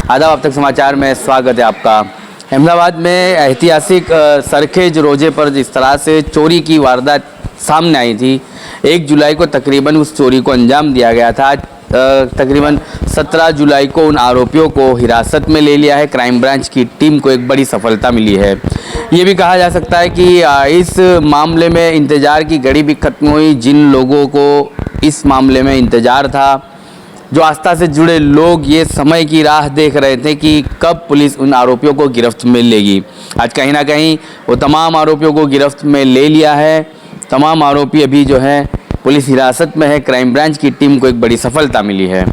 आदाब, अब तक समाचार में स्वागत है आपका। अहमदाबाद में ऐतिहासिक सरखेज रोजे पर जिस तरह से चोरी की वारदात सामने आई थी, 1 जुलाई को तकरीबन उस चोरी को अंजाम दिया गया था। तकरीबन 17 जुलाई को उन आरोपियों को हिरासत में ले लिया है। क्राइम ब्रांच की टीम को एक बड़ी सफलता मिली है। ये भी कहा जा सकता है कि इस मामले में इंतज़ार की घड़ी भी खत्म हुई। जिन लोगों को इस मामले में इंतज़ार था, जो आस्था से जुड़े लोग ये समय की राह देख रहे थे कि कब पुलिस उन आरोपियों को गिरफ्त में लेगी, आज कहीं ना कहीं वो तमाम आरोपियों को गिरफ्त में ले लिया है। तमाम आरोपी अभी जो है पुलिस हिरासत में है। क्राइम ब्रांच की टीम को एक बड़ी सफलता मिली है।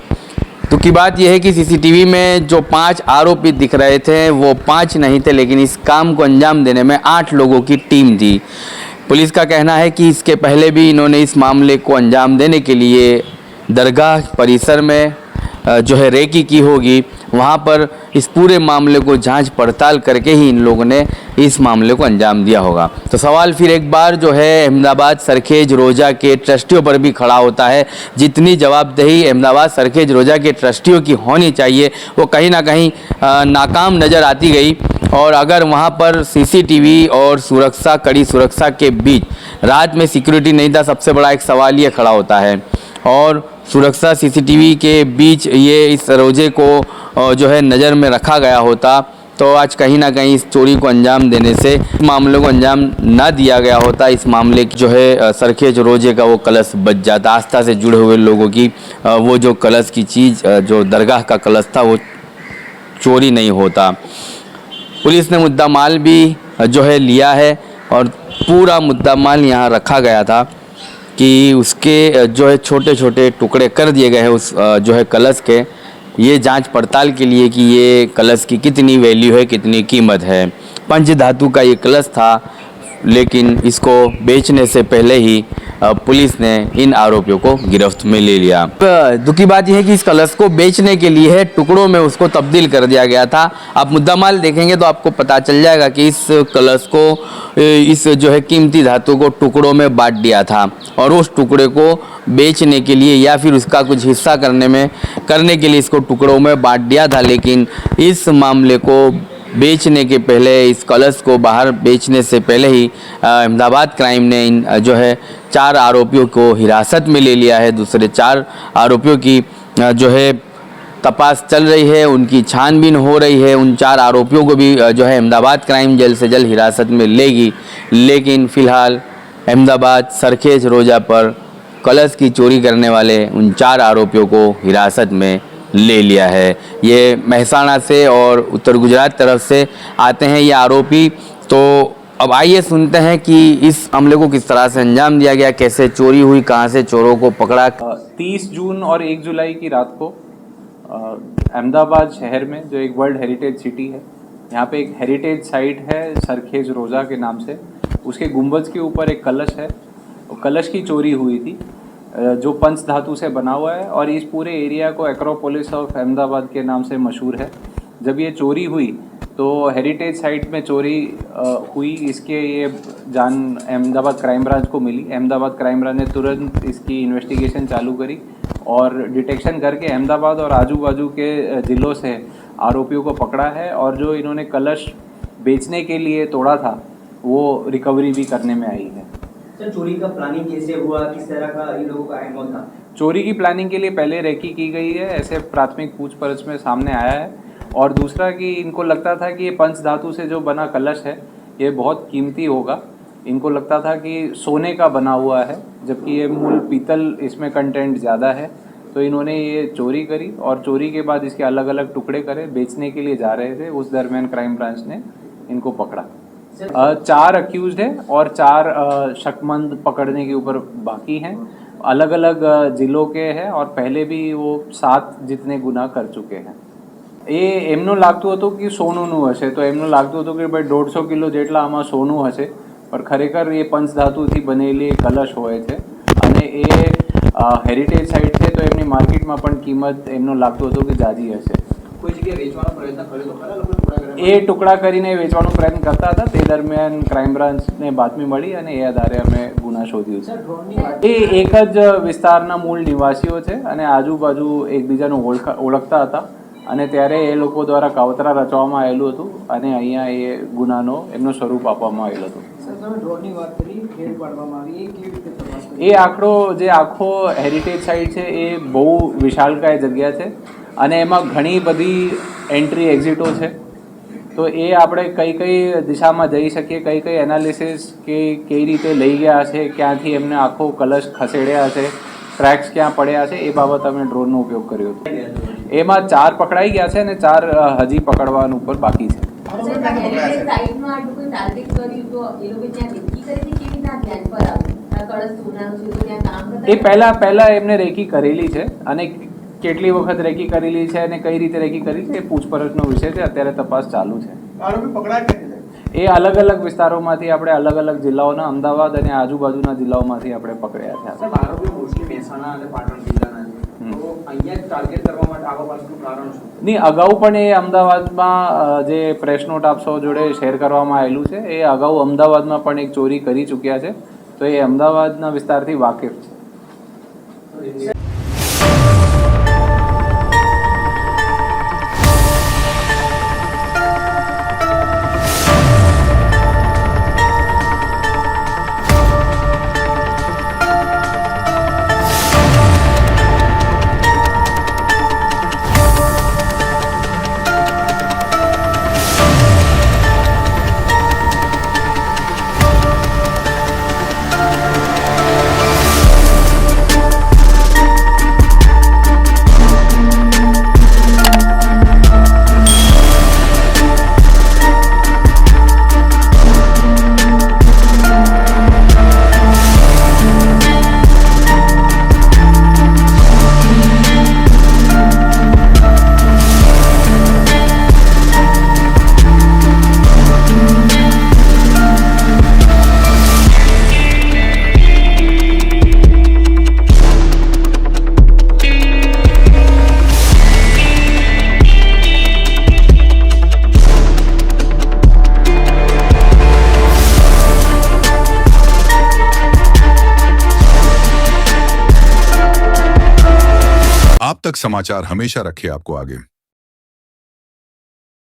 तो की बात यह है कि सीसीटीवी में जो 5 आरोपी दिख रहे थे वो 5 नहीं थे, लेकिन इस काम को अंजाम देने में 8 लोगों की टीम थी। पुलिस का कहना है कि इसके पहले भी इन्होंने इस मामले को अंजाम देने के लिए दरगाह परिसर में जो है रेकी की होगी। वहाँ पर इस पूरे मामले को जांच पड़ताल करके ही इन लोगों ने इस मामले को अंजाम दिया होगा। तो सवाल फिर एक बार जो है अहमदाबाद सरखेज रोजा के ट्रस्टियों पर भी खड़ा होता है। जितनी जवाबदेही अहमदाबाद सरखेज रोजा के ट्रस्टियों की होनी चाहिए वो कहीं ना कहीं नाकाम नज़र आती गई। और अगर वहाँ पर सीसीटीवी और सुरक्षा, कड़ी सुरक्षा के बीच रात में सिक्योरिटी नहीं था, सबसे बड़ा एक सवाल ये खड़ा होता है। और सुरक्षा सीसीटीवी के बीच ये इस रोजे को जो है नज़र में रखा गया होता तो आज कहीं ना कहीं इस चोरी को अंजाम देने से मामले को अंजाम ना दिया गया होता। इस मामले की जो है सरखेज रोजे का वो कलश बच जाता। आस्था से जुड़े हुए लोगों की वो जो कलश की चीज़, जो दरगाह का कलश था, वो चोरी नहीं होता। पुलिस ने मुद्दा माल भी जो है लिया है और पूरा मुद्दा माल यहाँ रखा गया था कि उसके जो है छोटे छोटे टुकड़े कर दिए गए हैं उस जो है कलश के, ये जांच पड़ताल के लिए कि ये कलश की कितनी वैल्यू है, कितनी कीमत है। पंच धातु का ये कलश था, लेकिन इसको बेचने से पहले ही पुलिस ने इन आरोपियों को गिरफ्त में ले लिया। दुख की बात यह है कि इस कलश को बेचने के लिए टुकड़ों में उसको तब्दील कर दिया गया था। आप मुद्दा माल देखेंगे तो आपको पता चल जाएगा कि इस कलश को, इस जो है कीमती धातु को टुकड़ों में बांट दिया था और उस टुकड़े को बेचने के लिए या फिर उसका कुछ हिस्सा करने के लिए इसको टुकड़ों में बांट दिया था। लेकिन इस मामले को बेचने के पहले, इस कलश को बाहर बेचने से पहले ही अहमदाबाद क्राइम ने इन जो है 4 आरोपियों को हिरासत में ले लिया है। दूसरे 4 आरोपियों की जो है तपास चल रही है, उनकी छानबीन हो रही है। उन 4 आरोपियों को भी जो है अहमदाबाद क्राइम जल्द से जल्द हिरासत में लेगी। लेकिन फ़िलहाल अहमदाबाद सरखेज रोजा पर कलश की चोरी करने वाले उन 4 आरोपियों को हिरासत में ले लिया है। ये मेहसाणा से और उत्तर गुजरात तरफ से आते हैं ये आरोपी। तो अब आइए सुनते हैं कि इस हमले को किस तरह से अंजाम दिया गया, कैसे चोरी हुई, कहां से चोरों को पकड़ा। 30 जून और 1 जुलाई की रात को अहमदाबाद शहर में, जो एक वर्ल्ड हेरिटेज सिटी है, यहाँ पे एक हेरिटेज साइट है सरखेज रोजा के नाम से। उसके गुंबज के ऊपर एक कलश है, कलश की चोरी हुई थी जो पंच धातु से बना हुआ है और इस पूरे एरिया को एक्रोपोलिस ऑफ अहमदाबाद के नाम से मशहूर है। जब ये चोरी हुई तो हेरिटेज साइट में चोरी हुई, इसके ये जान अहमदाबाद क्राइम ब्रांच को मिली। अहमदाबाद क्राइम ब्रांच ने तुरंत इसकी इन्वेस्टिगेशन चालू करी और डिटेक्शन करके अहमदाबाद और आजू बाजू के ज़िलों से आरोपियों को पकड़ा है। और जो इन्होंने कलश बेचने के लिए तोड़ा था वो रिकवरी भी करने में आई है। सर, चोरी का प्लानिंग कैसे हुआ, किस तरह का इन लोगों का एंगल था? चोरी की प्लानिंग के लिए पहले रेकी की गई है, ऐसे प्राथमिक पूछपरछ में सामने आया है। और दूसरा कि इनको लगता था कि ये पंच धातु से जो बना कलश है ये बहुत कीमती होगा। इनको लगता था कि सोने का बना हुआ है, जबकि ये मूल पीतल इसमें कंटेंट ज़्यादा है। तो इन्होंने ये चोरी करी और चोरी के बाद इसके अलग अलग टुकड़े करे, बेचने के लिए जा रहे थे। उस दरमियान क्राइम ब्रांच ने इनको पकड़ा। 4 अक्यूज्ड है और 4 शकमंद पकड़ने के ऊपर बाकी हैं। अलग अलग जिलों के हैं और पहले भी वो 7 जितने गुनाह कर चुके हैं। ये એમનું લાગતું હતું કે સોનુંનું હશે, તો એમનું લાગતું હતું કે ભાઈ 150 કિલો જેટલા આમાં સોનું હશે, પણ ખરેખર એ પંચધાતુથી બનેલી કલશ હોય છે અને એ હેરિટેજ સાઇટ છે, તો એમની માર્કેટમાં પણ કિંમત એમનું લાગતું હતું કે જાજી હશે। કોઈ જગ્યાએ વેચવાનો પ્રયત્ન કર્યો તો ખરા લોકો ટુકડા કરવા? એ ટુકડા કરીને વેચવાનો પ્રયત્ન કરતા હતા, તે દરમિયાન ક્રાઇમ બ્રાન્ચને બાતમી મળી અને એ આધારે અમે ગુના શોધ્યું છે। એ એક જ વિસ્તારના મૂળ નિવાસીઓ છે અને આજુબાજુ એકબીજાનું ઓળખતા હતા। અને ત્યારે એ લોકો દ્વારા કાવતરા રચવામાં આવેલું હતું અને અહીંયા એ ગુનાનો એમનો સ્વરૂપ આપવામાં આવેલું હતું. સર તમે ડ્રોનની વાત કરી, રેડ પાડવામાં આવી, એ કેવી રીતે તપાસ કરી? એ આખો હેરિટેજ સાઇટ છે એ બહુ વિશાળકાય જગ્યા છે અને એમાં ઘણી બધી એન્ટ્રી એક્ઝિટો છે. તો એ આપણે કઈ દિશામાં જઈ શકીએ, કઈ એનાલિસિસ કે કઈ રીતે લઈ ગયા છે, ક્યાંથી એમને આખો કલશ ખસેડ્યા છે, ટ્રેક્સ ક્યાં પડ્યા છે, એ બાબત અમે ડ્રોનનો ઉપયોગ કર્યો હતો. એમાં 4 પકડાઈ ગયા છે અને 4 હજી પકડવાનું ઉપર બાકી છે. એ પહેલા એમને રેકી કરેલી છે અને કેટલી વખત રેકી કરેલી છે અને કઈ રીતે રેકી કરી છે એ પૂછપરછનો વિષય છે. અત્યારે તપાસ ચાલુ છે. એ અલગ અલગ વિસ્તારોમાંથી આપણે અલગ અલગ જિલ્લાઓના, અમદાવાદ અને આજુબાજુના જિલ્લાઓમાંથી આપણે પકડ્યા છે. આરોપીઓ મોસ્ટલી મહેસાણા અને પાટણ જિલ્લાના છે, તો અહીંયા જ ટાર્ગેટ કરવા માટે આવા પાછળનું કારણ શું? નહીં, અગાઉ પણ એ અમદાવાદમાં જે પ્રેસ નોટ આપસો જોડે શેર કરવામાં આવેલું છે, એ અગાઉ અમદાવાદમાં પણ એક ચોરી કરી ચૂક્યા છે. તો એ અમદાવાદના વિસ્તારથી વાકેફ છે. आप तक समाचार हमेशा रखे आपको आगे।